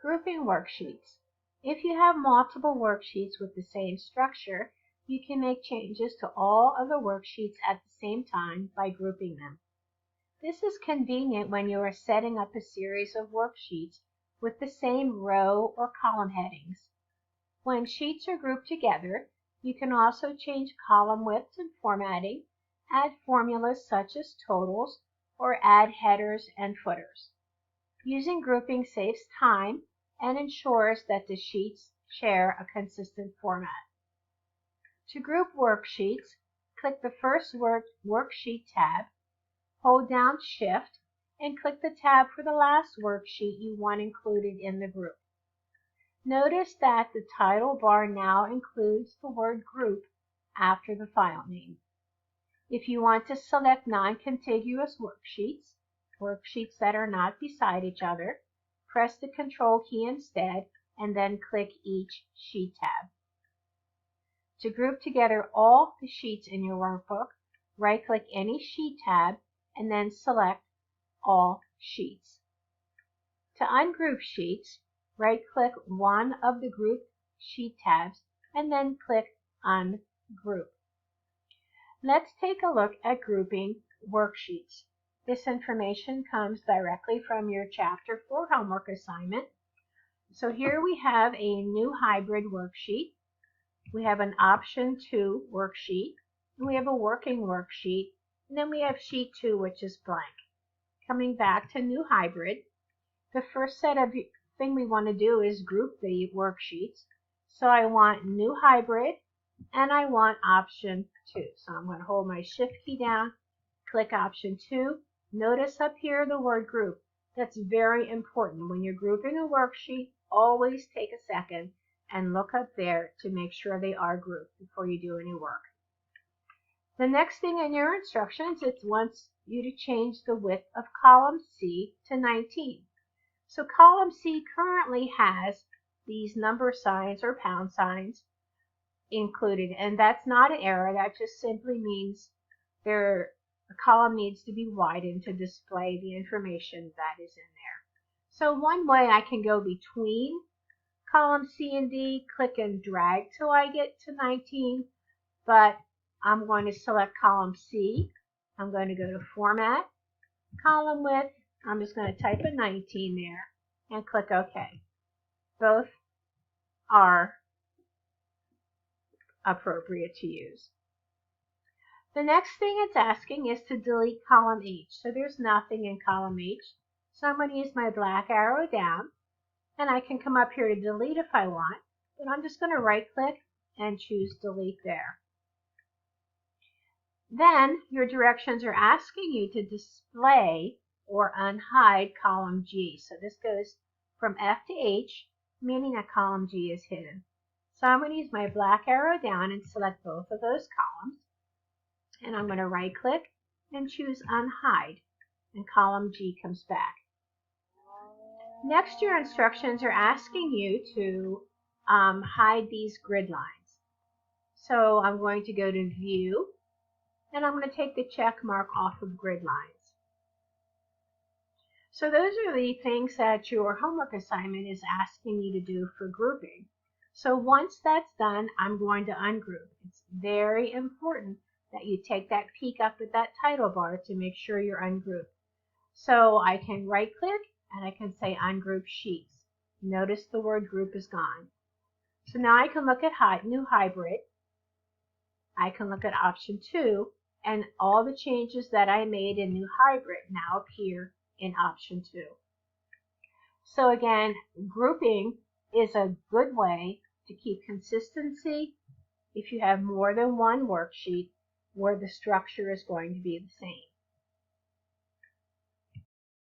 Grouping worksheets. If you have multiple worksheets with the same structure, you can make changes to all of the worksheets at the same time by grouping them. This is convenient when you are setting up a series of worksheets with the same row or column headings. When sheets are grouped together, you can also change column widths and formatting, add formulas such as totals, or add headers and footers. Using grouping saves time and ensures that the sheets share a consistent format. To group worksheets, click the first Worksheet tab, hold down Shift, and click the tab for the last worksheet you want included in the group. Notice that the title bar now includes the word group after the file name. If you want to select non-contiguous worksheets, worksheets that are not beside each other, press the Control key instead and then click each sheet tab. To group together all the sheets in your workbook, right-click any sheet tab and then select All Sheets. To ungroup sheets, right-click one of the grouped sheet tabs and then click Ungroup. Let's take a look at grouping worksheets. This information comes directly from your Chapter 4 homework assignment. So here we have a new hybrid worksheet. We have an Option 2 worksheet. And we have a working worksheet. And then we have Sheet 2, which is blank. Coming back to new hybrid, the first thing we want to do is group the worksheets. So I want new hybrid and I want Option 2. So I'm going to hold my Shift key down, click Option 2. Notice up here the word group. That's very important. When you're grouping a worksheet, always take a second and look up there to make sure they are grouped before you do any work. The next thing in your instructions, it wants you to change the width of column C to 19. So column C currently has these number signs or pound signs included, and that's not an error. That just simply means the column needs to be widened to display the information that is in there. So one way I can go between column C and D, click and drag till I get to 19, but I'm going to select column C. I'm going to go to Format, Column Width. I'm just going to type a 19 there and click OK. Both are appropriate to use. The next thing it's asking is to delete column H. So there's nothing in column H. So I'm going to use my black arrow down, and I can come up here to delete if I want, but I'm just going to right click and choose delete there. Then your directions are asking you to display or unhide column G. So this goes from F to H, meaning that column G is hidden. So I'm going to use my black arrow down and select both of those columns. And I'm going to right click and choose unhide, and column G comes back. Next, your instructions are asking you to hide these grid lines. So I'm going to go to View, and I'm going to take the check mark off of grid lines. So those are the things that your homework assignment is asking you to do for grouping. So once that's done, I'm going to ungroup. It's very important that you take that peek up at that title bar to make sure you're ungrouped. So I can right click and I can say Ungroup Sheets. Notice the word group is gone. So now I can look at New Hybrid. I can look at Option 2, and all the changes that I made in New Hybrid now appear in Option 2. So again, grouping is a good way to keep consistency if you have more than one worksheet where the structure is going to be the same.